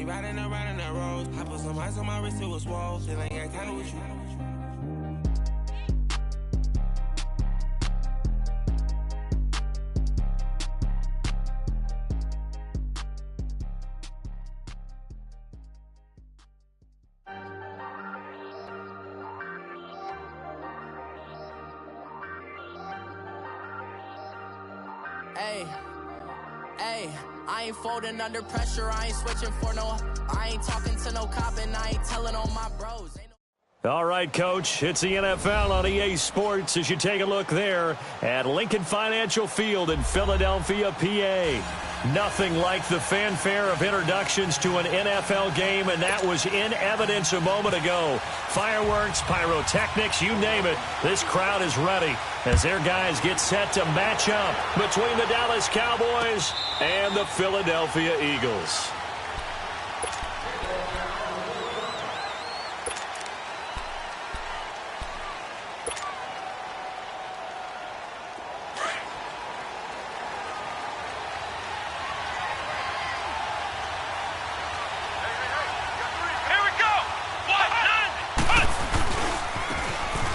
me riding around in that road. I put some ice on my wrist, it was swole. Still ain't got time with you. Hey, I ain't folding under pressure, I ain't switching for no, I ain't talking to no cop and I ain't telling on my bros. All right, Coach, it's the NFL on EA Sports as you take a look there at Lincoln Financial Field in Philadelphia, PA. Nothing like the fanfare of introductions to an NFL game, and that was in evidence a moment ago. Fireworks, pyrotechnics, you name it, this crowd is ready as their guys get set to match up between the Dallas Cowboys and the Philadelphia Eagles.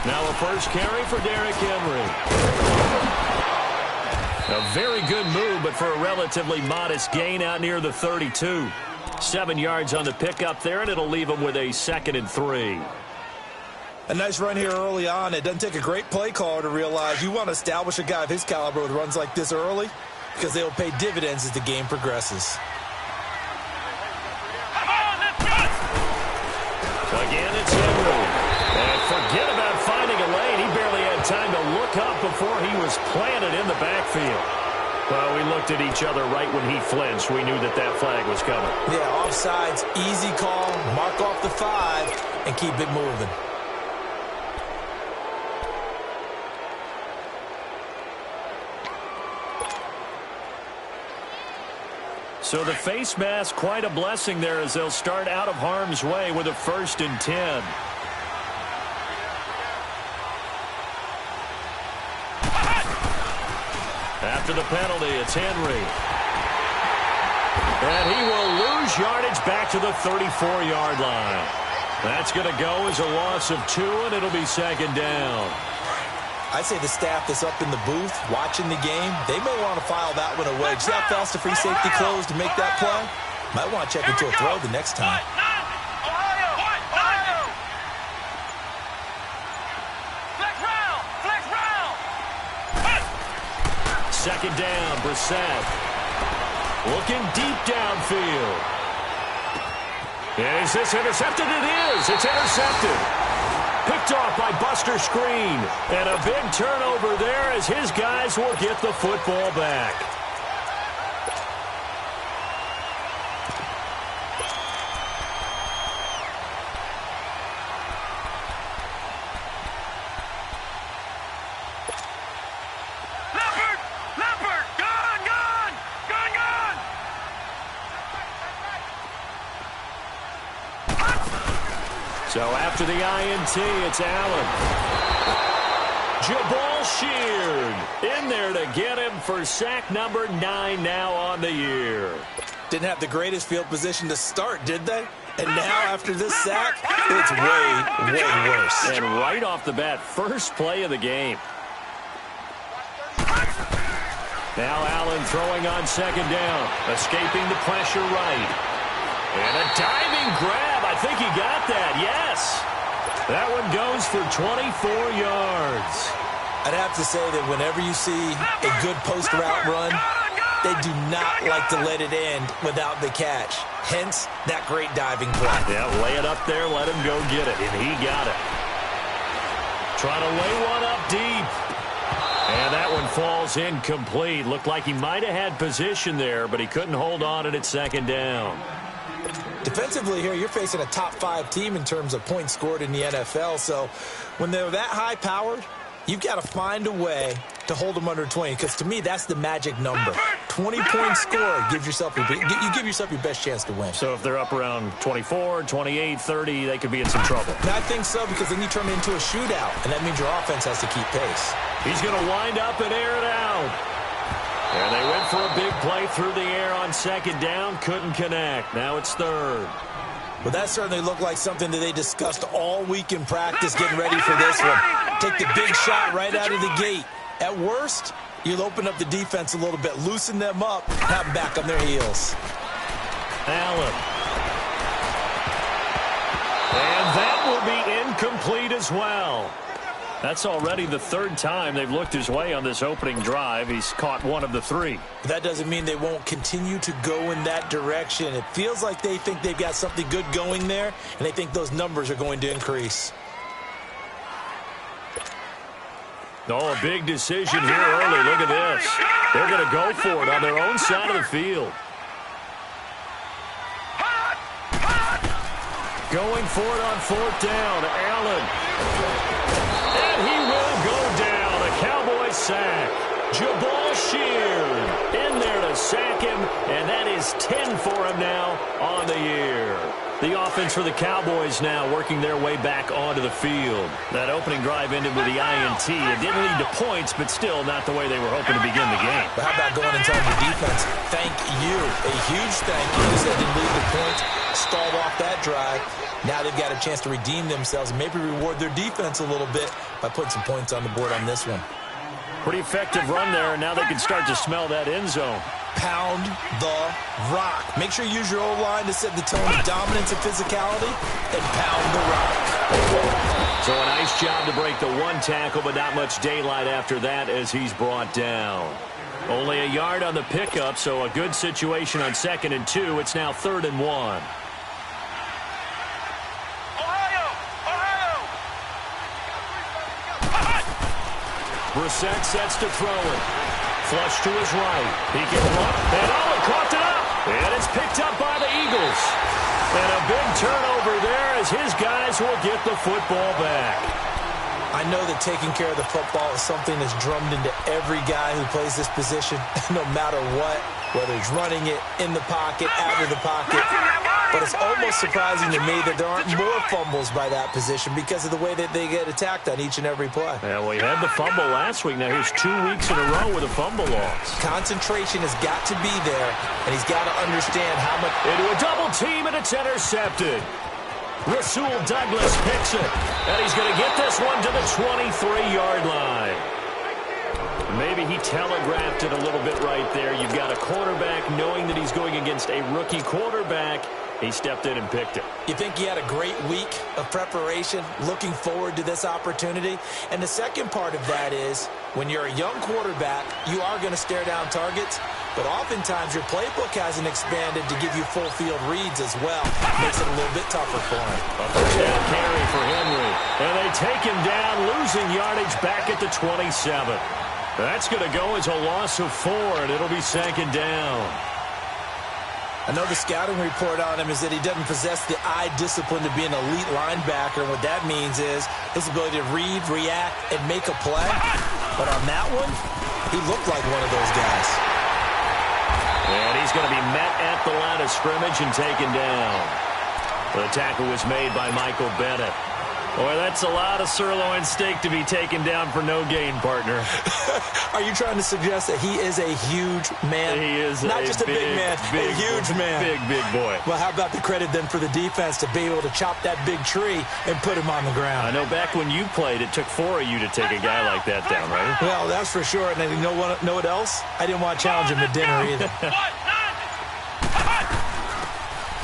Now a first carry for Derrick Henry. A very good move, but for a relatively modest gain out near the 32. 7 yards on the pickup there, and it'll leave him with a 2nd and 3. A nice run here early on. It doesn't take a great play caller to realize you want to establish a guy of his caliber with runs like this early because they'll pay dividends as the game progresses. Again, it's Henry. And forget about finding a lane. He barely had time to look up before he was planted in the backfield. Well, we looked at each other right when he flinched. We knew that that flag was coming. Yeah, offsides, easy call, mark off the 5, and keep it moving. So the face mask, quite a blessing there as they'll start out of harm's way with a 1st and 10. After the penalty, it's Henry. And he will lose yardage back to the 34-yard line. That's going to go as a loss of 2, and it'll be 2nd down. I'd say the staff that's up in the booth watching the game, they may want to file that one away. See how fast the free safety closed to make that play? Might want to check into a throw the next time. Second down, Brissett. Looking deep downfield. Is this intercepted? It is. It's intercepted. Picked off by Buster Screen. And a big turnover there as his guys will get the football back. So after the INT, it's Allen. Jabal Sheard in there to get him for sack number 9 now on the year. Didn't have the greatest field position to start, did they? And now after this sack, it's way, way worse. And right off the bat, first play of the game. Now Allen throwing on 2nd down, escaping the pressure right. And a diving grab. I think he got that, yes. That one goes for 24 yards. I'd have to say that whenever you see a good post route run, they do not like to let it end without the catch. Hence, that great diving play. Yeah, lay it up there, let him go get it, and he got it. Trying to lay one up deep. And that one falls incomplete. Looked like he might have had position there, but he couldn't hold on and it's 2nd down. Defensively here, you're facing a top 5 team in terms of points scored in the NFL. So when they're that high-powered, you've got to find a way to hold them under 20. Because to me, that's the magic number. 20-point score gives yourself you give yourself your best chance to win. So if they're up around 24, 28, 30, they could be in some trouble. And I think so, because then you turn it into a shootout, and that means your offense has to keep pace. He's going to wind up and air it out. And they went for a big play through the air on second down. Couldn't connect. Now it's third. Well, that certainly looked like something that they discussed all week in practice getting ready for this one. Take the big shot right out of the gate. At worst, you'll open up the defense a little bit, loosen them up, have them back on their heels. Allen. And that will be incomplete as well. That's already the third time they've looked his way on this opening drive. He's caught one of the three. That doesn't mean they won't continue to go in that direction. It feels like they think they've got something good going there, and they think those numbers are going to increase. Oh, a big decision here early. Look at this. They're going to go for it on their own side of the field. Going for it on fourth down. Allen. And he will go down. A Cowboy sack. Jabal Sheard in there to sack him, and that is 10 for him now on the year. The offense for the Cowboys now working their way back onto the field. That opening drive ended with the INT. It didn't lead to points, but still not the way they were hoping to begin the game. But how about going and telling the defense, thank you. A huge thank you. Because they didn't lead to points, stalled off that drive. Now they've got a chance to redeem themselves and maybe reward their defense a little bit by putting some points on the board on this one. Pretty effective run there, and now they can start to smell that end zone. Pound the rock. Make sure you use your O-line to set the tone of dominance and physicality, and pound the rock. So a nice job to break the one tackle, but not much daylight after that as he's brought down. Only a yard on the pickup, so a good situation on 2nd and 2. It's now 3rd and 1. Brissett sets to throw it. Flush to his right. He can run. And Allen caught it up. And it's picked up by the Eagles. And a big turnover there as his guys will get the football back. I know that taking care of the football is something that's drummed into every guy who plays this position, no matter what, whether he's running it, in the pocket, out of the pocket. But it's almost surprising to me that there aren't more fumbles by that position because of the way that they get attacked on each and every play. Yeah, well, he had the fumble last week. Now here's 2 weeks in a row with a fumble loss. Concentration has got to be there, and he's got to understand how much... Into a double team, and it's intercepted. Rasul Douglas picks it, and he's going to get this one to the 23-yard line. Maybe he telegraphed it a little bit right there. You've got a quarterback knowing that he's going against a rookie quarterback. He stepped in and picked it. You think he had a great week of preparation, looking forward to this opportunity? And the second part of that is, when you're a young quarterback, you are going to stare down targets, but oftentimes your playbook hasn't expanded to give you full field reads as well. Makes it a little bit tougher for him. A first down carry for Henry. And they take him down, losing yardage back at the 27. That's going to go as a loss of 4, and it'll be 2nd down. I know the scouting report on him is that he doesn't possess the eye discipline to be an elite linebacker. And what that means is his ability to read, react, and make a play. But on that one, he looked like one of those guys. And he's going to be met at the line of scrimmage and taken down. The tackle was made by Michael Bennett. Boy, that's a lot of sirloin steak to be taken down for no gain, partner. Are you trying to suggest that he is a huge man? He is not just a big man, a huge man. Big boy. Well, how about the credit then for the defense to be able to chop that big tree and put him on the ground? I know back when you played, it took 4 of you to take a guy like that down, right? Well, that's for sure. And then you know what else? I didn't want to challenge him to dinner either.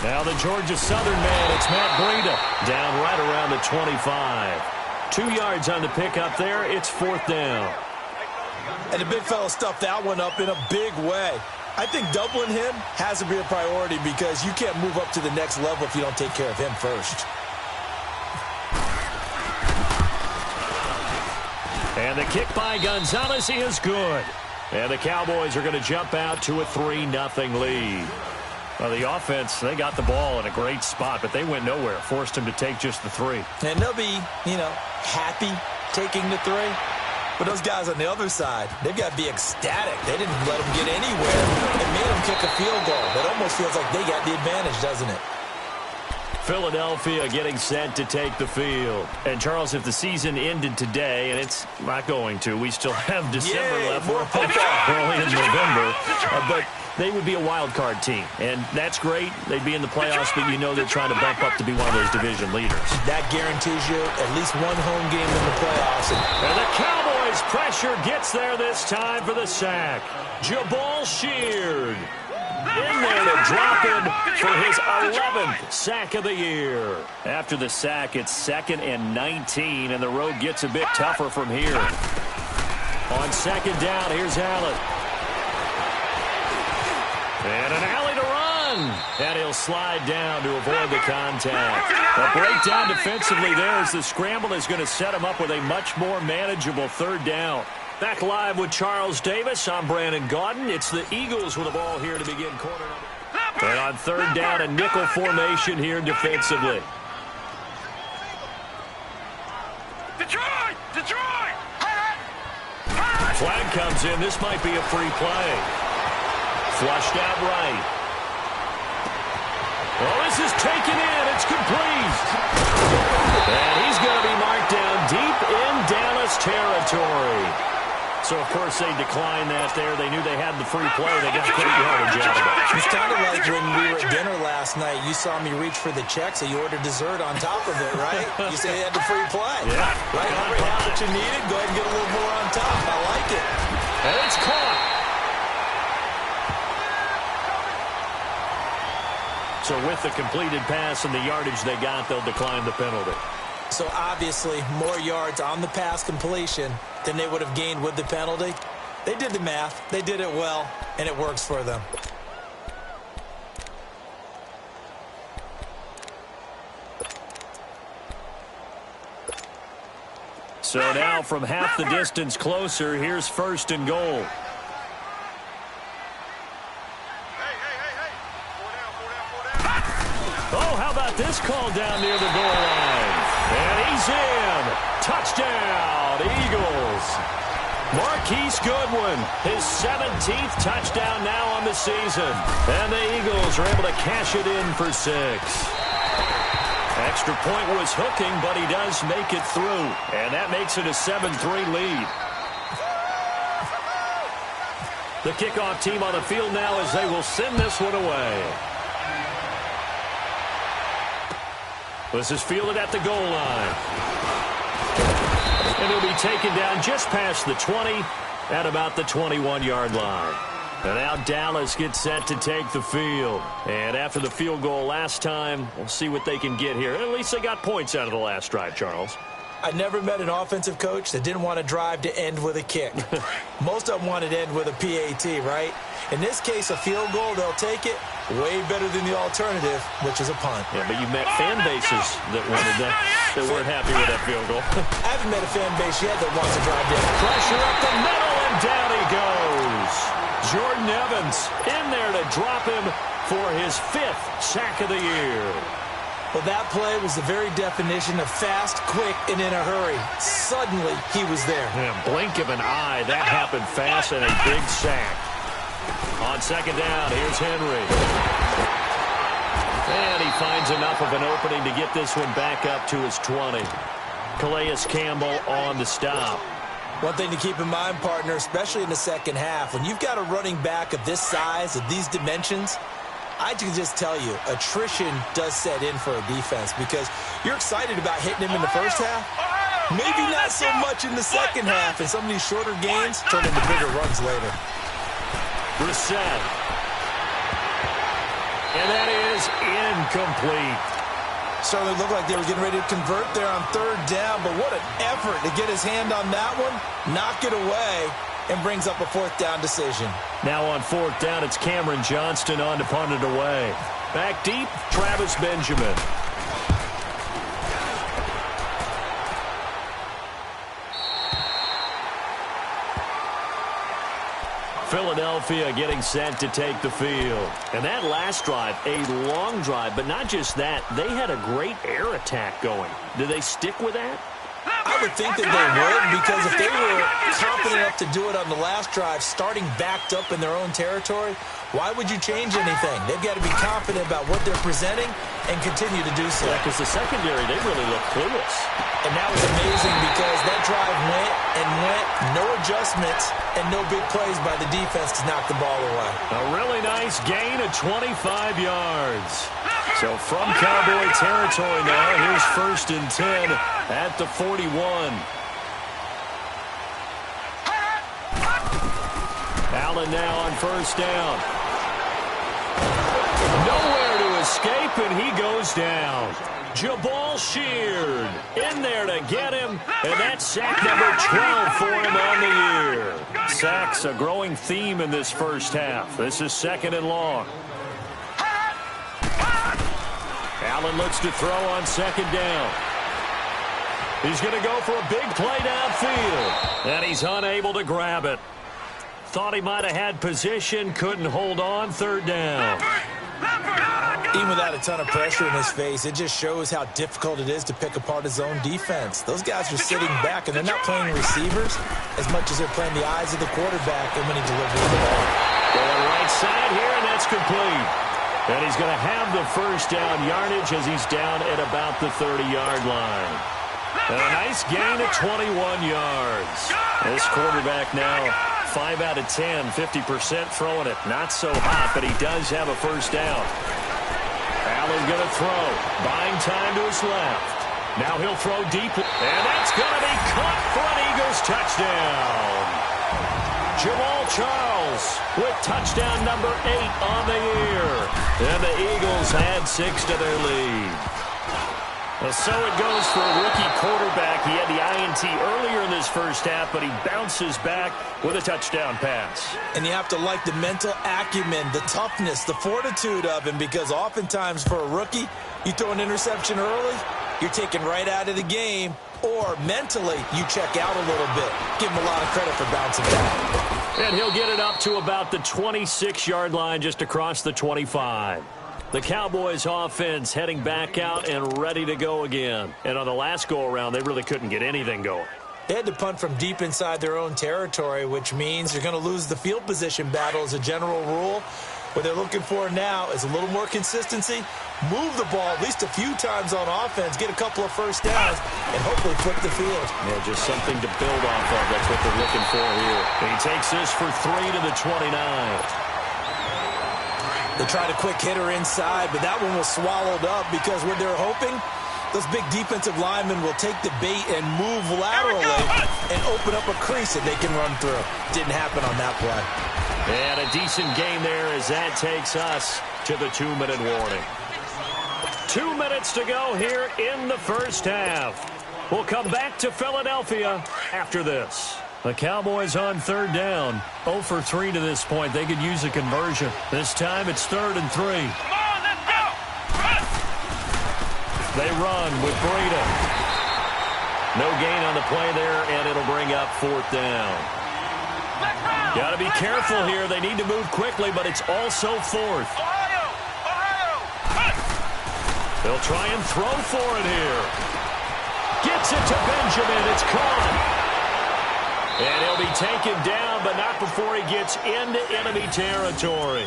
Now the Georgia Southern man, it's Matt Breida, down right around the 25. 2 yards on the pickup there. It's 4th down. And the big fella stuffed that one up in a big way. I think doubling him has to be a priority because you can't move up to the next level if you don't take care of him first. And the kick by Gonzalez is good. And the Cowboys are going to jump out to a 3-0 lead. Well, the offense, they got the ball in a great spot, but they went nowhere. Forced him to take just the 3. And they'll be, happy taking the 3. But those guys on the other side, they've got to be ecstatic. They didn't let them get anywhere and made them kick a field goal. It almost feels like they got the advantage, doesn't it? Philadelphia getting set to take the field. And, Charles, if the season ended today, and it's not going to, we still have December left. We're early in November. But they would be a wild card team. And that's great. They'd be in the playoffs, but you know they're trying to bump up to be one of those division leaders. That guarantees you at least one home game in the playoffs. And the Cowboys' pressure gets there this time for the sack. Jabal Sheard in there to drop him for his 11th sack of the year. After the sack, it's 2nd and 19, and the road gets a bit tougher from here. On 2nd down, here's Allen. And an alley to run. And he'll slide down to avoid the contact. A breakdown defensively there as the scramble is going to set him up with a much more manageable 3rd down. Back live with Charles Davis. I'm Brandon Gaudin. It's the Eagles with the ball here to begin quarter number. And on 3rd down, a nickel formation here defensively. Detroit! Flag comes in. This might be a free play. Flushed out right. Well, this is taken in. It's complete. And he's going to be marked down deep in Dallas territory. So, of course, they declined that there. They knew they had the free play. They got great yardage out of it. It's kind of like when we were at dinner last night. You saw me reach for the check, so you ordered dessert on top of it, right? You said you had the free play. Yeah. Right? You already had what you needed. Go ahead and get a little more on top. I like it. And it's caught. So with the completed pass and the yardage they got, they'll decline the penalty. So obviously more yards on the pass completion than they would have gained with the penalty. They did the math. They did it well, and it works for them. So now from half the distance closer, here's 1st and goal. Oh, how about this call down near the goal line? And he's in. Touchdown, Eagles. Marquise Goodwin, his 17th touchdown now on the season. And the Eagles are able to cash it in for 6. Extra point was hooking, but he does make it through. And that makes it a 7-3 lead. The kickoff team on the field now as they will send this one away. This is fielded at the goal line. And he'll be taken down just past the 20 at about the 21-yard line. And now Dallas gets set to take the field. And after the field goal last time, we'll see what they can get here. At least they got points out of the last drive, Charles. I never met an offensive coach that didn't want to drive to end with a kick. Most of them wanted to end with a PAT, right? In this case, a field goal, they'll take it. Way better than the alternative, which is a punt. Yeah, but you met fan bases that wanted that weren't happy with that field goal. I haven't met a fan base yet that wants to drive down. Pressure up the middle, and down he goes. Jordan Evans in there to drop him for his 5th sack of the year. Well, that play was the very definition of fast, quick, and in a hurry. Suddenly, he was there. Yeah, blink of an eye. That happened fast and a big sack. On 2nd down, here's Henry. And he finds enough of an opening to get this one back up to his 20. Calais Campbell on the stop. One thing to keep in mind, partner, especially in the second half, when you've got a running back of this size, of these dimensions, I can just tell you, attrition does set in for a defense because you're excited about hitting him in the first half. Maybe not so much in the second half, and some of these shorter gains turn into bigger runs later. Brissett. And that is incomplete. Certainly looked like they were getting ready to convert there on 3rd down, but what an effort to get his hand on that one, knock it away, and brings up a 4th down decision. Now on 4th down, it's Cameron Johnston on to punt it away. Back deep, Travis Benjamin. Philadelphia getting set to take the field. And that last drive, a long drive, but not just that. They had a great air attack going. Do they stick with that? I would think that they would, because if they were confident enough to do it on the last drive, starting backed up in their own territory, why would you change anything? They've got to be confident about what they're presenting and continue to do so. Yeah, because the secondary, they really look clueless. And that was amazing because that drive went and went, no adjustments, and no big plays by the defense to knock the ball away. A really nice gain of 25 yards. So from Cowboy territory now, here's 1st and 10 at the 41. Allen now on 1st down. Nowhere to escape, and he goes down. Jabal Sheard in there to get him, and that's sack number 12 for him on the year. Sacks a growing theme in this first half. This is 2nd and long. Allen looks to throw on 2nd down. He's going to go for a big play downfield, and he's unable to grab it. Thought he might have had position, couldn't hold on. 3rd down. Even without a ton of pressure in his face, it just shows how difficult it is to pick apart his own defense. Those guys are sitting back, and they're not playing receivers as much as they're playing the eyes of the quarterback and when he delivers the ball. Going right side here, and that's complete. And he's going to have the 1st down yardage as he's down at about the 30-yard line. And a nice gain of 21 yards. This quarterback now 5 out of 10, 50% throwing it. Not so hot, but he does have a 1st down. Allen going to throw. Buying time to his left. Now he'll throw deep. And that's going to be caught for an Eagles touchdown. Jamal Charles with touchdown number 8 on the year. And the Eagles add 6 to their lead. Well, so it goes for a rookie quarterback. He had the INT earlier in this first half, but he bounces back with a touchdown pass. And you have to like the mental acumen, the toughness, the fortitude of him, because oftentimes for a rookie, you throw an interception early, you're taken right out of the game, or mentally you check out a little bit. Give him a lot of credit for bouncing back. And he'll get it up to about the 26-yard line, just across the 25. The Cowboys offense heading back out and ready to go again. And on the last go-around, they really couldn't get anything going. They had to punt from deep inside their own territory, which means you're going to lose the field position battle as a general rule. What they're looking for now is a little more consistency, move the ball at least a few times on offense, get a couple of 1st downs, and hopefully flip the field. Yeah, just something to build off of. That's what they're looking for here. And he takes this for 3 to the 29. They tried a quick hitter inside, but that one was swallowed up because what they're hoping, those big defensive linemen will take the bait and move laterally and open up a crease that they can run through. Didn't happen on that play. And a decent game there as that takes us to the 2-minute warning. 2 minutes to go here in the first half. We'll come back to Philadelphia after this. The Cowboys on 3rd down. 0 for 3 to this point. They could use a conversion. This time it's 3rd and 3. Come on, let's go! They run with Breida. No gain on the play there, and it'll bring up 4th down. Got to be careful here. They need to move quickly, but it's also 4th. They'll try and throw for it here. Gets it to Benjamin. It's caught. And he'll be taken down, but not before he gets into enemy territory.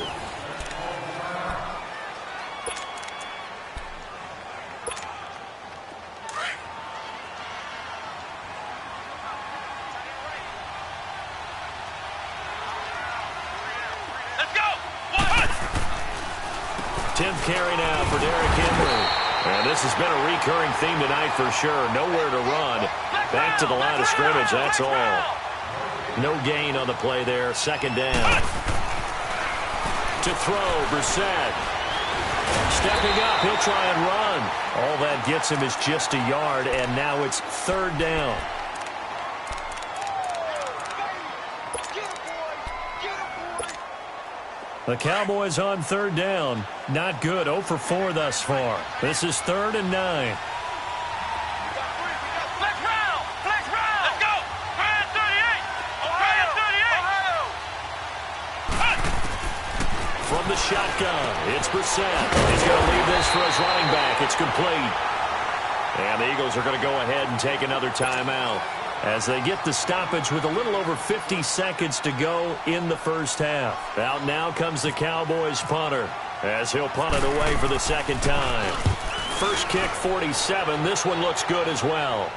Let's go! 10th carry now for Derrick Henry. And this has been a recurring theme tonight for sure. Nowhere to run. Back to the line of scrimmage, that's all. No gain on the play there. 2nd down. To throw, Brissett. Stepping up, he'll try and run. All that gets him is just a yard, and now it's 3rd down. The Cowboys on 3rd down. Not good. 0 for 4 thus far. This is 3rd and 9. From the shotgun, it's Brissett. He's going to leave this for his running back. It's complete. And the Eagles are going to go ahead and take another timeout as they get the stoppage with a little over 50 seconds to go in the first half. Out now comes the Cowboys punter as he'll punt it away for the second time. First kick, 47. This one looks good as well.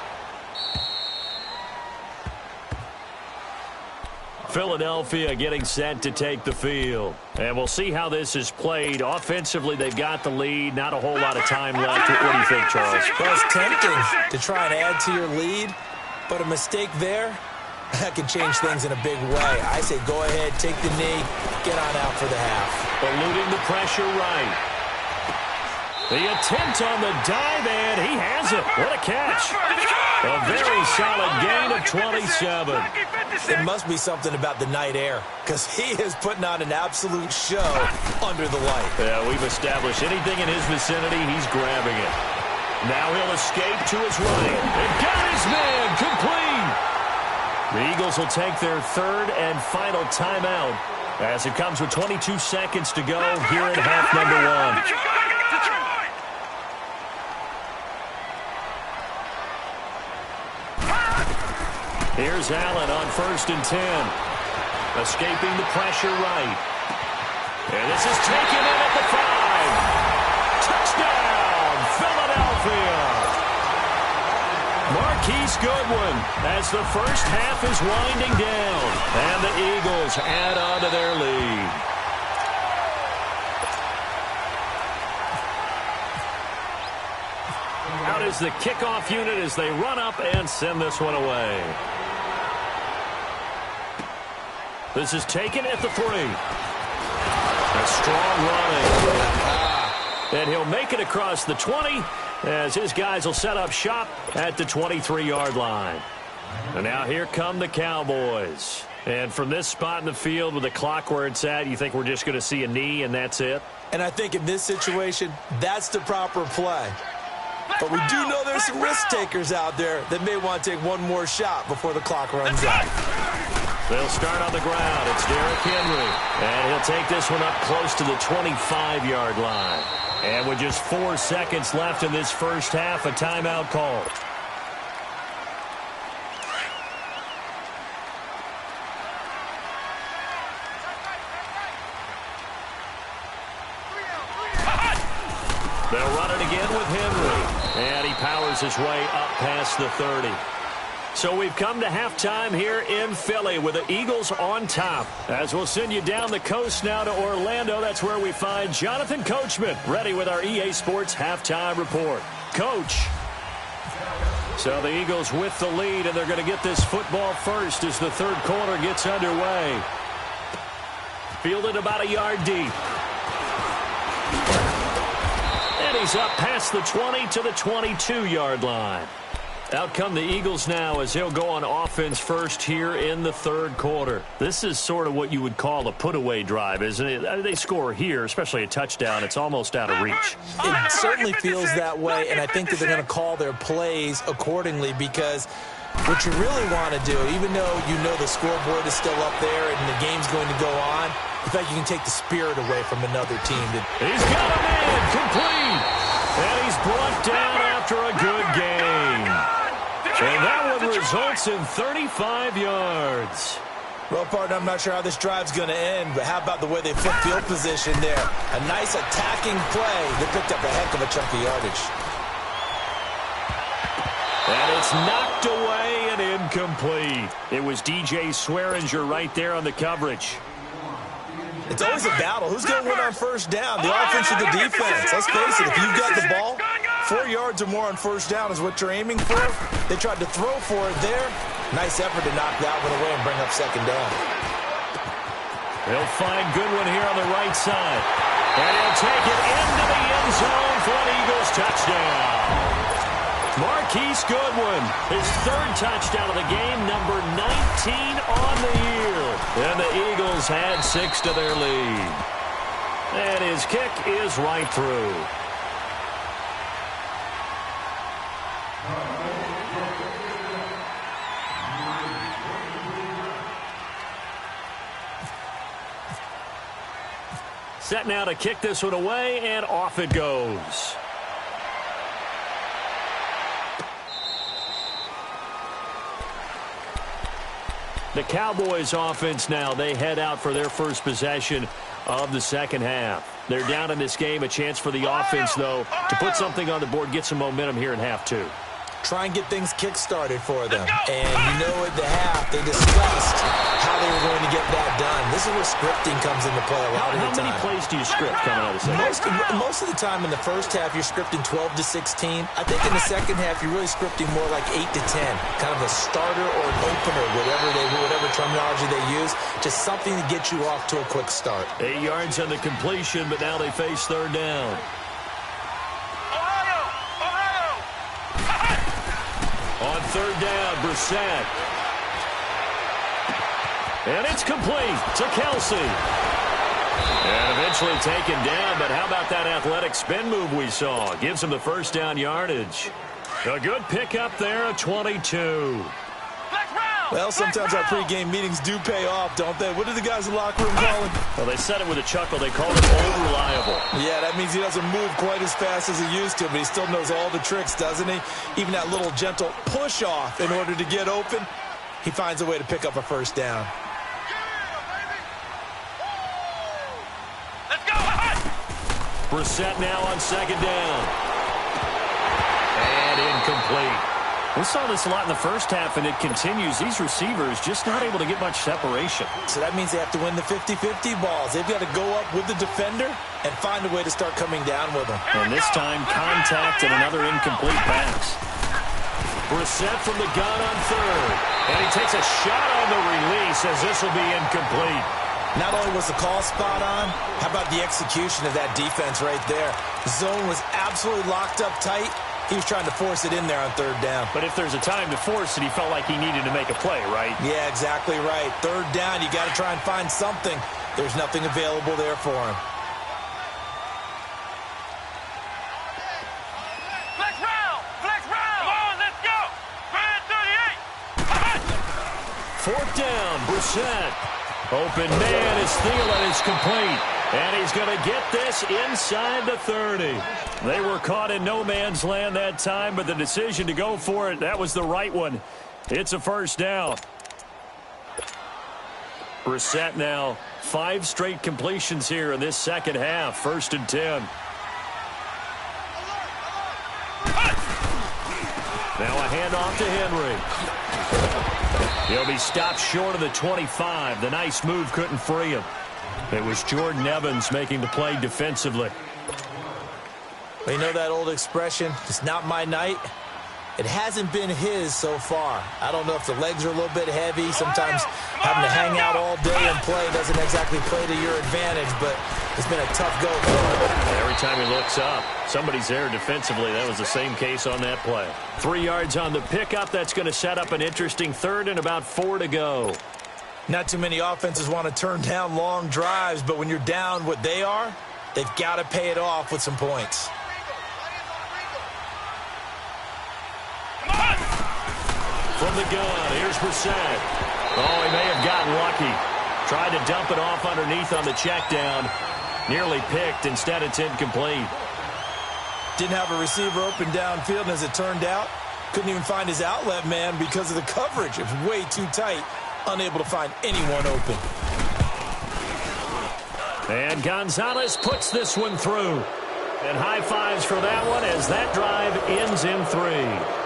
Philadelphia getting set to take the field. And we'll see how this is played. Offensively, they've got the lead. Not a whole lot of time left. What do you think, Charles? Well, it's tempting to try and add to your lead, but a mistake there, that can change things in a big way. I say go ahead, take the knee, get on out for the half. Eluding the pressure right. The attempt on the dive, and he has it. What a catch. A very solid gain of 27. It must be something about the night air, because he is putting on an absolute show under the light. Yeah, we've established anything in his vicinity, he's grabbing it. Now he'll escape to his right. And got his man complete. The Eagles will take their third and final timeout as it comes with 22 seconds to go here in half number one. Here's Allen on 1st and 10. Escaping the pressure right. And this is taken in at the 5. Touchdown, Philadelphia. Marquise Goodwin as the first half is winding down. And the Eagles add on to their lead. Out is the kickoff unit as they run up and send this one away. This is taken at the 3. A strong running. And he'll make it across the 20 as his guys will set up shop at the 23-yard line. And now here come the Cowboys. And from this spot in the field with the clock where it's at, you think we're just going to see a knee and that's it? And I think in this situation, that's the proper play. But we do know there's some risk takers out there that may want to take one more shot before the clock runs out. They'll start on the ground. It's Derrick Henry. And he'll take this one up close to the 25-yard line. And with just 4 seconds left in this first half, a timeout called. They'll run it again with Henry. And he powers his way up past the 30. So we've come to halftime here in Philly with the Eagles on top. As we'll send you down the coast now to Orlando, that's where we find Jonathan Coachman ready with our EA Sports halftime report. Coach. So the Eagles with the lead, and they're going to get this football first as the third quarter gets underway. Fielded about a yard deep. And he's up past the 20 to the 22-yard line. Out come the Eagles now as they'll go on offense first here in the third quarter. This is sort of what you would call a put-away drive, isn't it? They score here, especially a touchdown. It's almost out of reach. It certainly feels that way, and I think that they're going to call their plays accordingly because what you really want to do, even though you know the scoreboard is still up there and the game's going to go on, in fact, you can take the spirit away from another team. He's got a man complete, and he's brought down after a good game. And that one results in 35 yards. Well, partner, I'm not sure how this drive's going to end, but how about the way they flip field position there? A nice attacking play. They picked up a heck of a chunk of yardage. And it's knocked away and incomplete. It was DJ Swearinger right there on the coverage. It's always a battle. Who's going to win on first down? The offense or the defense? Let's face it, if you've got the ball, 4 yards or more on first down is what you're aiming for. They tried to throw for it there. Nice effort to knock that one away and bring up second down. They'll find Goodwin here on the right side. And he'll take it into the end zone for an Eagles touchdown. Marquise Goodwin, his third touchdown of the game, number 19 on the year. And the Eagles add 6 to their lead. And his kick is right through. Set now to kick this one away, and off it goes. The Cowboys offense now, they head out for their first possession of the second half. They're down in this game. A chance for the offense, though, to put something on the board, get some momentum here in half two. Try and get things kick-started for them. And you know at the half, they discussed how they were going to get that done. This is where scripting comes into play a lot of the time. How many plays do you script coming out of the second? Most of the time in the first half, you're scripting 12 to 16. I think in the second half, you're really scripting more like 8 to 10. Kind of a starter or an opener, whatever terminology they use. Just something to get you off to a quick start. 8 yards on the completion, but now they face third down. On third down, Brissett. And it's complete to Kelsey. And eventually taken down, but how about that athletic spin move we saw? Gives him the first down yardage. A good pickup there, a 22. Well, sometimes our pregame meetings do pay off, don't they? What do the guys in the locker room call him? Well, they said it with a chuckle. They called him unreliable. Yeah, that means he doesn't move quite as fast as he used to, but he still knows all the tricks, doesn't he? Even that little gentle push-off in order to get open, he finds a way to pick up a first down. Let's go! Brissett now on second down. And incomplete. We saw this a lot in the first half, and it continues. These receivers just not able to get much separation. So that means they have to win the 50-50 balls. They've got to go up with the defender and find a way to start coming down with them. And this time, contact and another incomplete pass. Brissett from the gun on third. And he takes a shot on the release as this will be incomplete. Not only was the call spot on, how about the execution of that defense right there? The zone was absolutely locked up tight. He was trying to force it in there on third down. But if there's a time to force it, he felt like he needed to make a play, right? Yeah, exactly right. Third down, you got to try and find something. There's nothing available there for him. Flex round! Flex round! Come on, let's go! Grand 38! Fourth down, Brissett. Open man is Thielen is complete. And he's going to get this inside the 30. They were caught in no man's land that time, but the decision to go for it, that was the right one. It's a first down. Brissett now, 5 straight completions here in this second half. 1st and 10. Now a handoff to Henry. He'll be stopped short of the 25. The nice move couldn't free him. It was Jordan Evans making the play defensively. Well, you know that old expression, it's not my night? It hasn't been his so far. I don't know if the legs are a little bit heavy. Sometimes having to hang out all day and play doesn't exactly play to your advantage, but it's been a tough go for him. Every time he looks up, somebody's there defensively. That was the same case on that play. 3 yards on the pickup. That's going to set up an interesting third and about 4 to go. Not too many offenses want to turn down long drives, but when you're down what they are, they've got to pay it off with some points. From the gun, here's Brissett. Oh, he may have gotten lucky. Tried to dump it off underneath on the check down. Nearly picked. Instead, it's incomplete. Didn't have a receiver open downfield, and as it turned out, couldn't even find his outlet man because of the coverage. It was way too tight. Unable to find anyone open. And Gonzalez puts this one through. And high fives for that one as that drive ends in 3.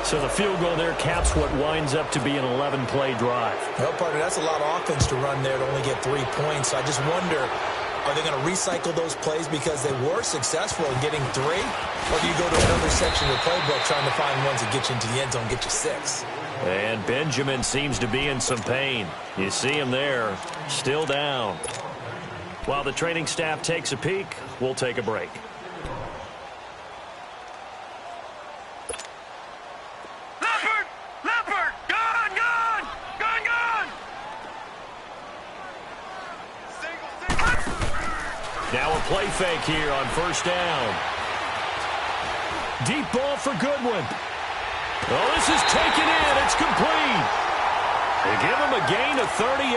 So the field goal there caps what winds up to be an 11-play drive. Well, partner, that's a lot of offense to run there to only get 3 points. So I just wonder, are they going to recycle those plays because they were successful in getting 3? Or do you go to another section of the playbook trying to find ones that get you into the end zone and get you 6? And Benjamin seems to be in some pain. You see him there, still down. While the training staff takes a peek, we'll take a break. Leopard! Gone! Now a play fake here on first down. Deep ball for Goodwin. Oh, this is taken in. It's complete. They give him a gain of 38.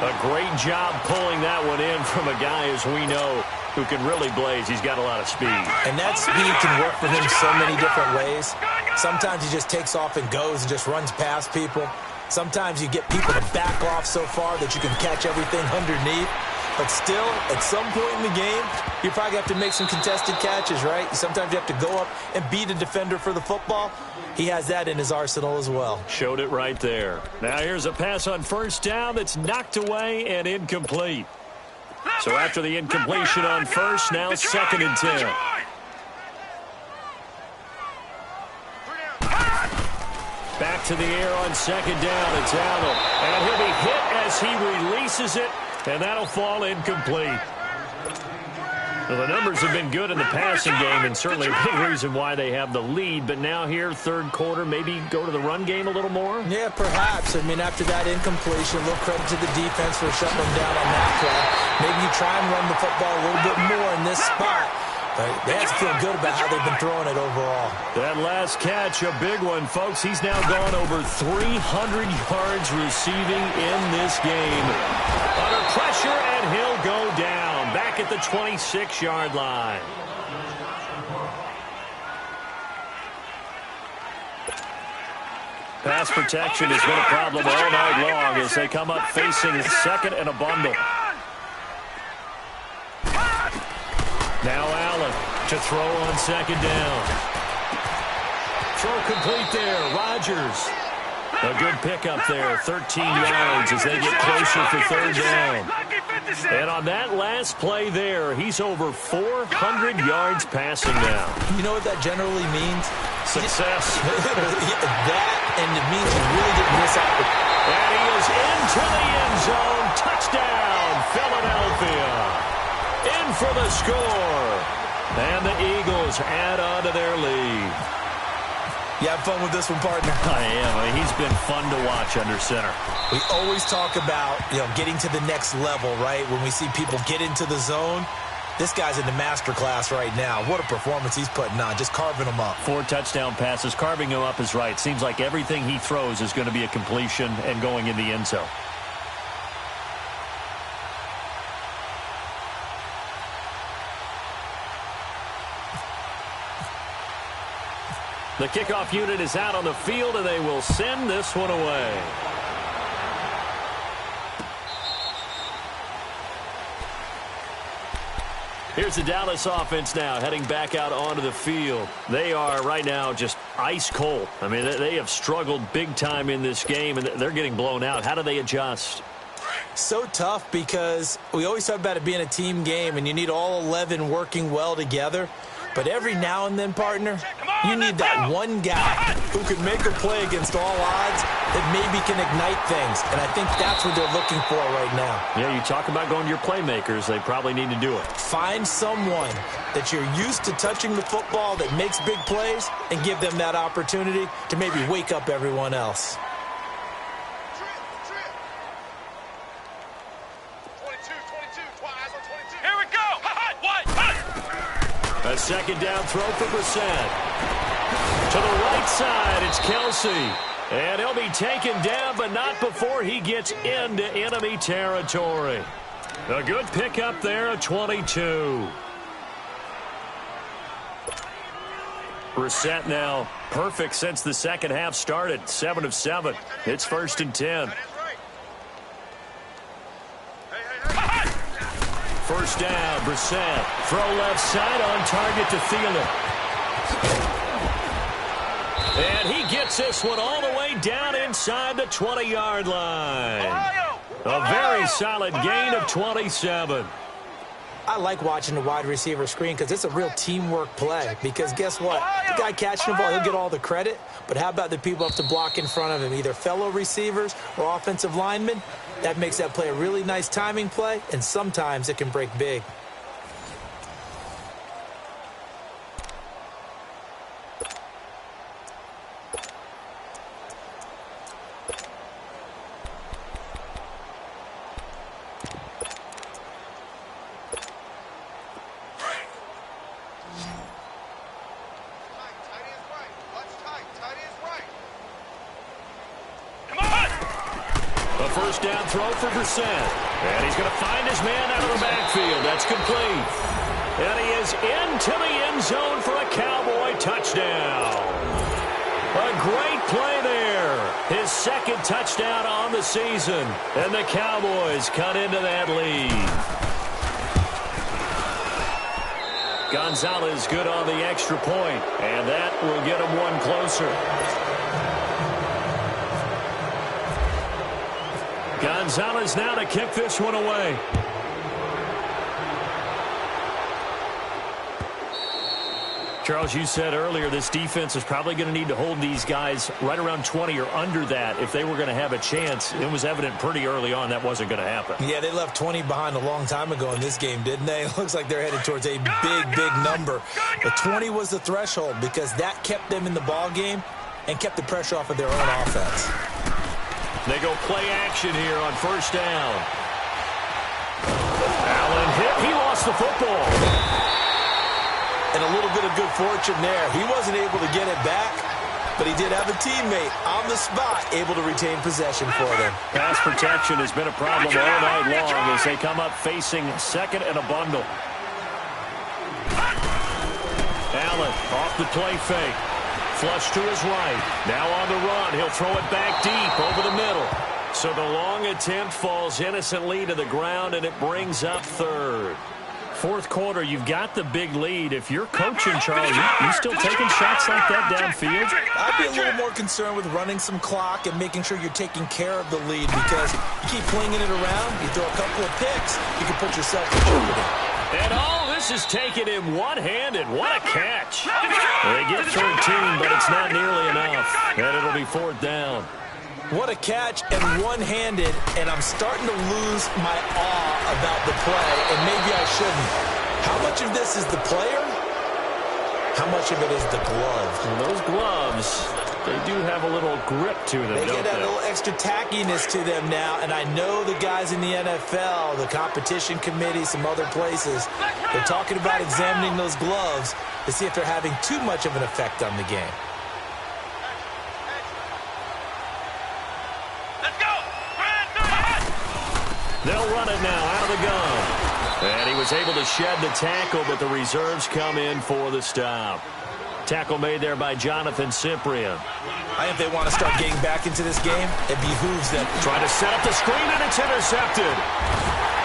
A great job pulling that one in from a guy, as we know, who can really blaze. He's got a lot of speed. And that speed can work for him so many different ways. Sometimes he just takes off and goes and just runs past people. Sometimes you get people to back off so far that you can catch everything underneath. But still, at some point in the game, you probably have to make some contested catches, right? Sometimes you have to go up and beat a defender for the football. He has that in his arsenal as well. Showed it right there. Now here's a pass on first down that's knocked away and incomplete. So after the incompletion on first, now 2nd and 10. Back to the air on 2nd down. It's Allen. And he'll be hit as he releases it. And that'll fall incomplete. Well, the numbers have been good in the passing game, and certainly a big reason why they have the lead. But now here, 3rd quarter, maybe go to the run game a little more? Yeah, perhaps. I mean, after that incompletion, a little credit to the defense for shutting them down on that play. Maybe you try and run the football a little bit more in this spot. But they have to feel good about how they've been throwing it overall. That last catch, a big one, folks. He's now gone over 300 yards receiving in this game. Under pressure, and he'll go down. Back at the 26-yard line. Pass protection has been a problem all night long as they come up facing 2nd and a bundle. Now Allen to throw on 2nd down. Throw complete there. Rodgers. A good pickup there. 13 yards as they get closer for 3rd down. And on that last play there, he's over 400 yards passing now. You know what that generally means? Success. That, and it means you really didn't miss out. And he is into the end zone. Touchdown, Philadelphia. In for the score. And the Eagles add on to their lead. You have fun with this one, partner? I am. I mean, he's been fun to watch under center. We always talk about, getting to the next level, right? When we see people get into the zone, this guy's in the master class right now. What a performance he's putting on, just carving them up. 4 touchdown passes. Carving him up is right. Seems like everything he throws is going to be a completion and going in the end zone. The kickoff unit is out on the field, and they will send this one away. Here's the Dallas offense now heading back out onto the field. They are right now just ice cold. I mean, they have struggled big time in this game, and they're getting blown out. How do they adjust? So tough because we always talk about it being a team game, and you need all 11 working well together. But every now and then, partner, you need that one guy who can make a play against all odds that maybe can ignite things. And I think that's what they're looking for right now. Yeah, you talk about going to your playmakers. They probably need to do it. Find someone that you're used to touching the football that makes big plays and give them that opportunity to maybe wake up everyone else. A 2nd down throw for Brissett. To the right side, it's Kelsey. And he'll be taken down, but not before he gets into enemy territory. A good pickup there of 22. Brissett now perfect since the second half started. 7 of 7. It's 1st and 10. First down, Brissett. Throw left side on target to Thielen. And he gets this one all the way down inside the 20-yard line. A very solid gain of 27. I like watching the wide receiver screen because it's a real teamwork play. Because guess what? The guy catching the ball, he'll get all the credit. But how about the people up to block in front of him, either fellow receivers or offensive linemen? That makes that play a really nice timing play, and sometimes it can break big. First down throw for Brissett. And he's going to find his man out of the backfield. That's complete. And he is into the end zone for a Cowboy touchdown. A great play there. His second touchdown on the season. And the Cowboys cut into that lead. Gonzalez good on the extra point, and that will get him one closer. Gonzalez now to kick this one away. Charles, you said earlier this defense is probably going to need to hold these guys right around 20 or under that if they were going to have a chance. It was evident pretty early on that wasn't going to happen. Yeah, they left 20 behind a long time ago in this game, didn't they? It looks like they're headed towards a big number. But 20 was the threshold because that kept them in the ball game and kept the pressure off of their own offense. They go play action here on first down. Allen hit. He lost the football. And a little bit of good fortune there. He wasn't able to get it back, but he did have a teammate on the spot able to retain possession for them. Pass protection has been a problem all night long as they come up facing second and a bundle. Allen off the play fake. Flush to his right. Now on the run. He'll throw it back deep over the middle. So the long attempt falls innocently to the ground, and it brings up third. Fourth quarter, you've got the big lead. If you're coaching, Charlie, you still taking shots like that downfield? I'd be a little more concerned with running some clock and making sure you're taking care of the lead because you keep flinging it around, you throw a couple of picks, you can put yourself in jeopardy. And all this is taken in one-handed. What a catch. They get 13, but it's not nearly enough. And it'll be fourth down. What a catch and one-handed, and I'm starting to lose my awe about the play, and maybe I shouldn't. How much of this is the player? How much of it is the glove? And those gloves, they do have a little grip to them, They don't get that they? little extra tackiness to them now, and I know the guys in the NFL, the competition committee, some other places, they're talking about examining those gloves to see if they're having too much of an effect on the game. They'll run it now out of the gun. And he was able to shed the tackle, but the reserves come in for the stop. Tackle made there by Jonathan Cyprien. I think they want to start getting back into this game. It behooves them. Trying to set up the screen, and it's intercepted.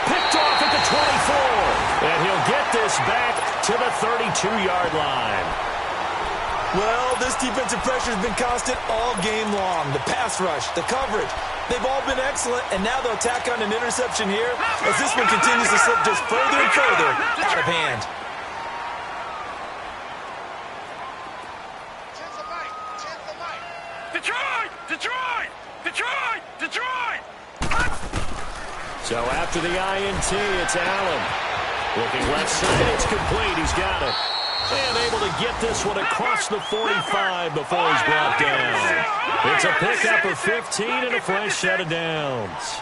Picked off at the 24. And he'll get this back to the 32-yard line. Well, this defensive pressure has been constant all game long. The pass rush, the coverage, they've all been excellent, and now they'll tack on an interception here as this one continues to slip just further and further out of hand. Detroit! Detroit! Detroit! Detroit! So after the INT, it's Allen. Looking left side, it's complete. He's got it. And able to get this one across the 45 before he's brought down. It's a pickup of 15 and a fresh set of downs.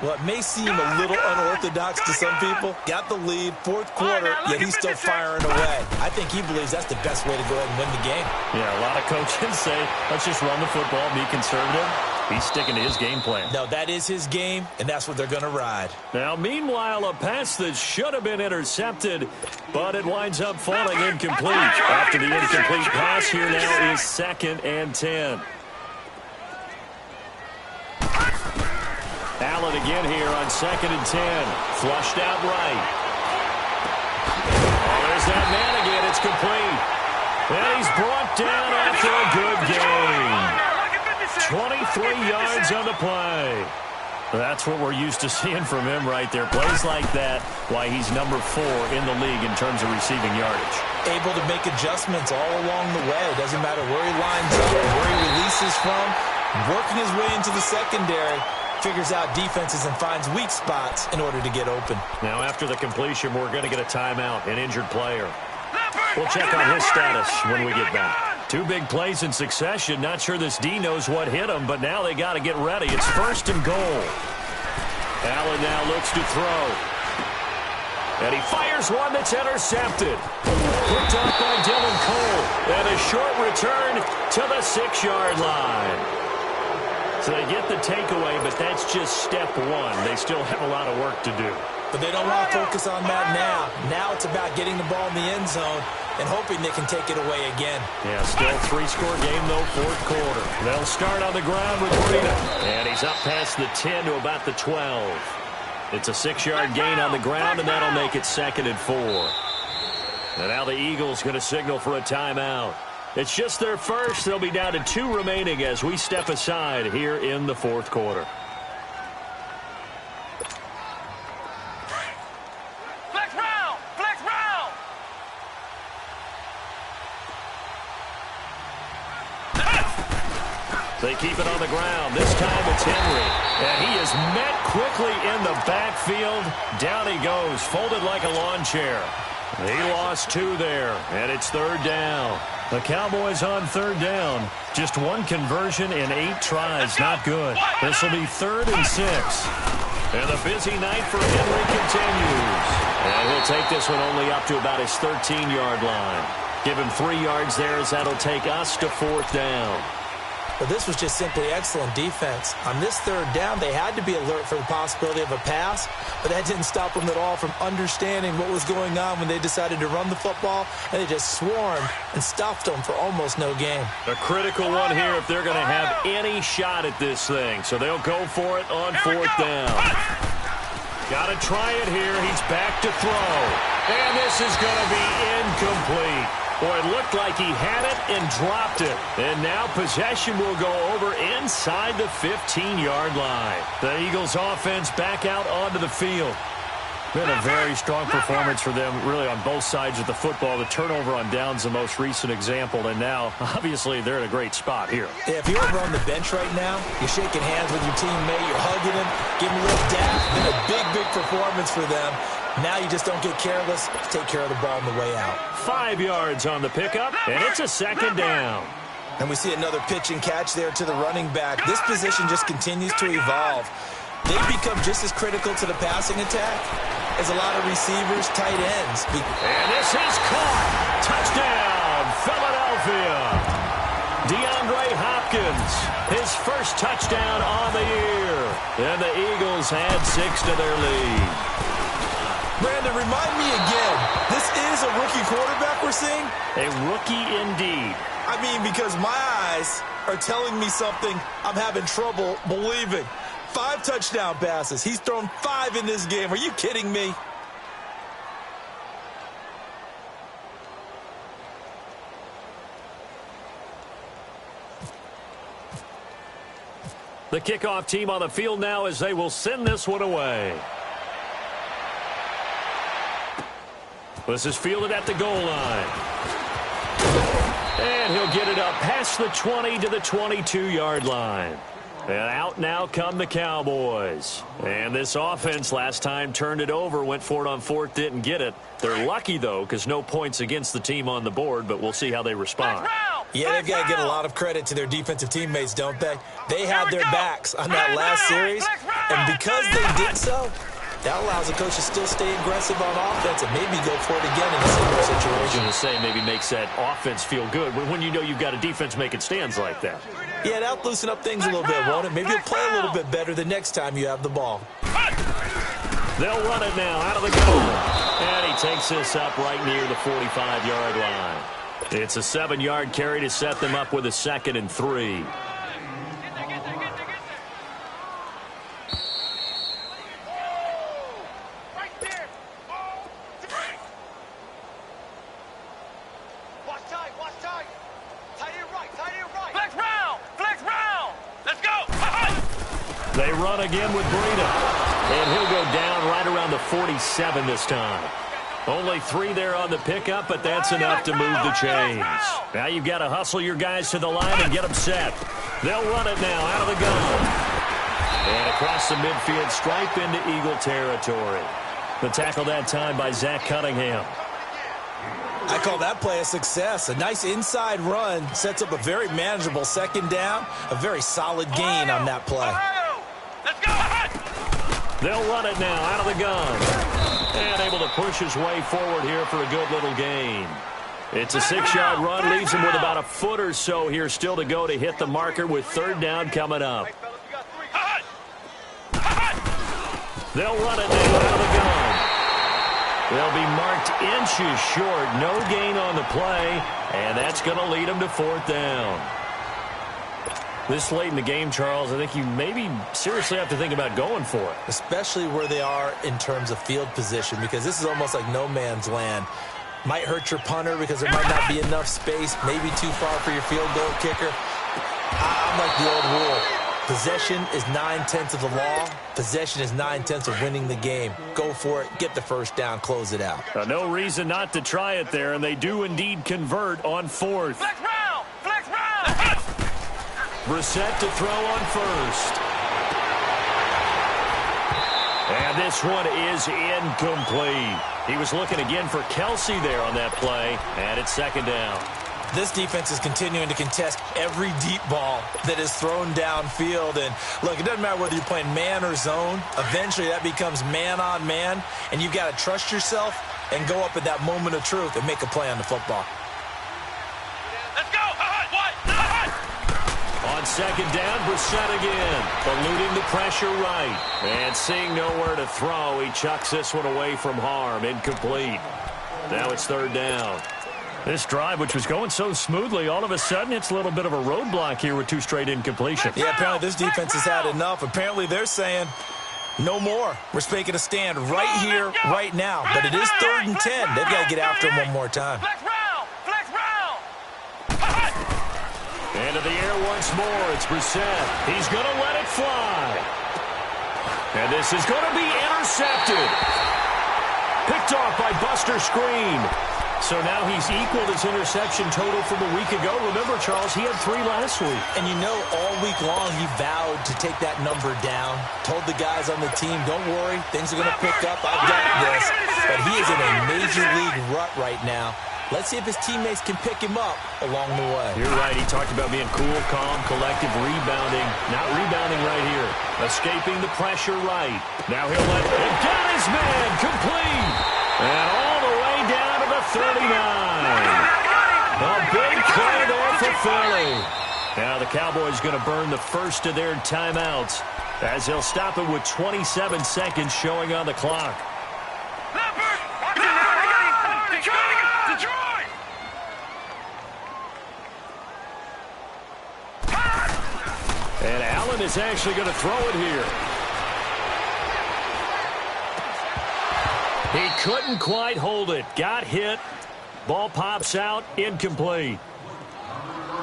Well, it may seem a little unorthodox to some people. Got the lead, fourth quarter, yet he's still firing away. I think he believes that's the best way to go ahead and win the game. Yeah, a lot of coaches say, let's just run the football, be conservative. He's sticking to his game plan. No, that is his game, and that's what they're going to ride. Now, meanwhile, a pass that should have been intercepted, but it winds up falling incomplete. After the incomplete pass, here now is 2nd and 10. Allen again here on 2nd and 10. Flushed out right. Oh, there's that man again. It's complete. And he's brought down after a good game. 23 yards on the play. That's what we're used to seeing from him right there. Plays like that, why he's number 4 in the league in terms of receiving yardage. Able to make adjustments all along the way. Doesn't matter where he lines up or where he releases from. Working his way into the secondary. Figures out defenses and finds weak spots in order to get open. Now, after the completion, we're going to get a timeout, an injured player. We'll check on his status when we get back. 2 big plays in succession. Not sure this D knows what hit him, but now they got to get ready. It's 1st and goal. Allen now looks to throw. And he fires one that's intercepted. Picked up by Dylan Cole. And a short return to the 6-yard line. So they get the takeaway, but that's just step 1. They still have a lot of work to do. But they don't want to focus on that now. Now it's about getting the ball in the end zone and hoping they can take it away again. Yeah, still three-score game, though, fourth quarter. They'll start on the ground with Breida. And he's up past the 10 to about the 12. It's a 6-yard gain on the ground, and that'll make it 2nd and 4. And now the Eagles going to signal for a timeout. It's just their first. They'll be down to 2 remaining as we step aside here in the fourth quarter. Flex round! Flex round! They keep it on the ground. This time it's Henry. And he is met quickly in the backfield. Down he goes, folded like a lawn chair. He lost 2 there, and it's 3rd down. The Cowboys on 3rd down. Just 1 conversion in 8 tries. Not good. This will be 3rd and 6. And the busy night for Henry continues. And he'll take this one only up to about his 13-yard line. Give him 3 yards there as that'll take us to 4th down. But this was just simply excellent defense. On this 3rd down, they had to be alert for the possibility of a pass, but that didn't stop them at all from understanding what was going on when they decided to run the football, and they just swarmed and stuffed them for almost no gain. A critical one here if they're going to have any shot at this thing, so they'll go for it on 4th down. Got to try it here. He's back to throw, and this is going to be incomplete. Boy, it looked like he had it and dropped it. And now possession will go over inside the 15-yard line. The Eagles offense back out onto the field. Been a very strong performance for them, really, on both sides of the football. The turnover on downs the most recent example, and now, obviously, they're in a great spot here. Yeah, if you're over on the bench right now, you're shaking hands with your teammate, you're hugging him, giving him a little dap. Been a big, big performance for them. Now you just don't get careless. Take care of the ball on the way out. 5 yards on the pickup, and it's a 2nd down. And we see another pitch and catch there to the running back. This position just continues to evolve. They become just as critical to the passing attack as a lot of receivers, tight ends. And this is caught. Touchdown, Philadelphia. DeAndre Hopkins, his first touchdown on the year. And the Eagles add 6 to their lead. Brandon, remind me again, this is a rookie quarterback we're seeing? A rookie indeed. I mean, because my eyes are telling me something I'm having trouble believing. 5 touchdown passes. He's thrown 5 in this game. Are you kidding me? The kickoff team on the field now as they will send this one away. This is fielded at the goal line. And he'll get it up past the 20 to the 22-yard line. And out now come the Cowboys. And this offense last time turned it over, went for it on 4th, didn't get it. They're lucky, though, because no points against the team on the board, but we'll see how they respond. Yeah, they've got to get a lot of credit to their defensive teammates, don't they? They had their backs on that last series, and because they did so, that allows the coach to still stay aggressive on offense and maybe go for it again in a similar situation. I was going to say, maybe makes that offense feel good when you know you've got a defense making stands like that. Yeah, that'll loosen up things a little bit, won't it? Maybe you'll play a little bit better the next time you have the ball. They'll run it now out of the gun. And he takes this up right near the 45-yard line. It's a 7-yard carry to set them up with a 2nd and 3. They run again with Breida. And he'll go down right around the 47 this time. Only 3 there on the pickup, but that's enough to move the chains. Now you've got to hustle your guys to the line and get them set. They'll run it now out of the gun. And across the midfield stripe into Eagle territory. The tackle that time by Zach Cunningham. I call that play a success. A nice inside run sets up a very manageable 2nd down. A very solid gain on that play. Let's go! They'll run it now out of the gun. And able to push his way forward here for a good little gain. It's a 6-yard run, leaves him with about a foot or so here still to go to hit the marker with 3rd down coming up. They'll run it now out of the gun. They'll be marked inches short. No gain on the play, and that's going to lead them to 4th down. This late in the game, Charles, I think you maybe seriously have to think about going for it. Especially where they are in terms of field position, because this is almost like no man's land. Might hurt your punter because there might not be enough space, maybe too far for your field goal kicker. I'm like the old rule. Possession is 9/10 of the law. Possession is 9/10 of winning the game. Go for it. Get the first down. Close it out. No reason not to try it there, and they do indeed convert on 4th. Flex round! Flex round! Brissett to throw on 1st. And this one is incomplete. He was looking again for Kelsey there on that play, and it's 2nd down. This defense is continuing to contest every deep ball that is thrown downfield. And, look, it doesn't matter whether you're playing man or zone. Eventually, that becomes man-on-man, and you've got to trust yourself and go up at that moment of truth and make a play on the football. Let's go! On 2nd down, Brissett again, eluding the pressure right. And seeing nowhere to throw, he chucks this one away from harm. Incomplete. Now it's 3rd down. This drive, which was going so smoothly, all of a sudden it's a little bit of a roadblock here with 2 straight incompletions. Yeah, apparently this defense has had enough. Apparently they're saying no more. We're making a stand right here, right now. But it is 3rd and 10. They've got to get after him one more time. Flex round! Flex round! Into the air once more. It's Brissett. He's going to let it fly. And this is going to be intercepted. Picked off by Buster Screen. So now he's equaled his interception total from a week ago. Remember, Charles, he had 3 last week. And you know, all week long he vowed to take that number down. Told the guys on the team, don't worry, things are going to pick up. I've got this. But he is in a major league rut right now. Let's see if his teammates can pick him up along the way. You're right. He talked about being cool, calm, collective, rebounding. Not rebounding right here. Escaping the pressure right. Now he'll let it get his man complete. And all the way down to the 39. A big play there for Philly. Now the Cowboys going to burn the first of their timeouts as they'll stop it with 27 seconds showing on the clock. And Allen is actually going to throw it here. He couldn't quite hold it. Got hit. Ball pops out. Incomplete.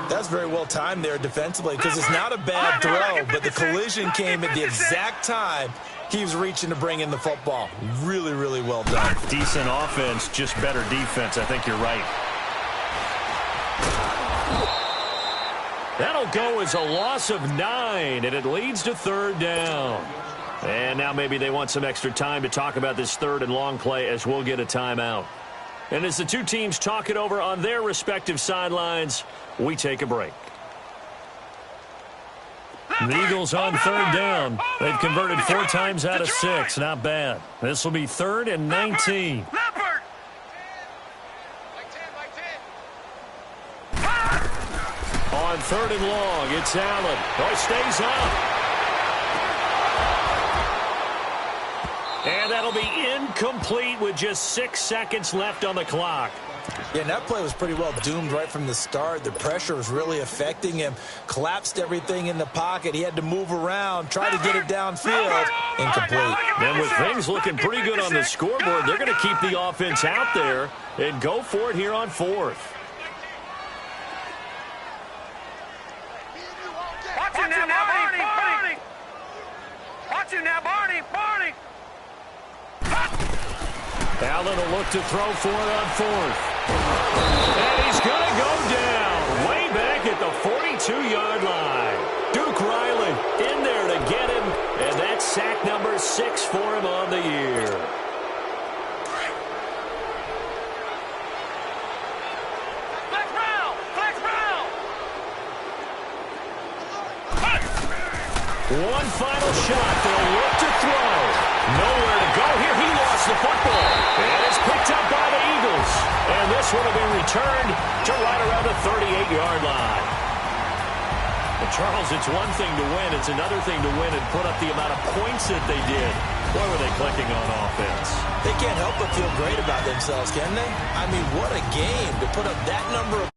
That's very well timed there defensively because it's not a bad throw, but the collision came at the exact time he was reaching to bring in the football. Really, really well done. Decent offense, just better defense. I think you're right. That'll go as a loss of 9, and it leads to 3rd down. And now maybe they want some extra time to talk about this 3rd and long play as we'll get a timeout. And as the two teams talk it over on their respective sidelines, we take a break. The Eagles on 3rd down. They've converted 4 times out of 6. Not bad. This will be 3rd and 19. On 3rd and long, it's Allen. Oh, stays up. And that'll be incomplete with just 6 seconds left on the clock. Yeah, and that play was pretty well doomed right from the start. The pressure was really affecting him. Collapsed everything in the pocket. He had to move around, try to get it downfield. Incomplete. And with things looking pretty good on the scoreboard, they're going to keep the offense out there and go for it here on 4th. Watch it now, Barney! Watch it now, Barney! Allen will look to throw for it on 4th. And he's going to go down way back at the 42-yard line. Duke Riley in there to get him, and that's sack number 6 for him on the year. Flex round! One final shot. They'll look to throw. Nowhere to go here. He lost the football. And it's picked up by the Eagles. And this one will be returned to right around the 38-yard line. But Charles, it's one thing to win. It's another thing to win and put up the amount of points that they did. Boy, were they clicking on offense. They can't help but feel great about themselves, can they? I mean, what a game to put up that number of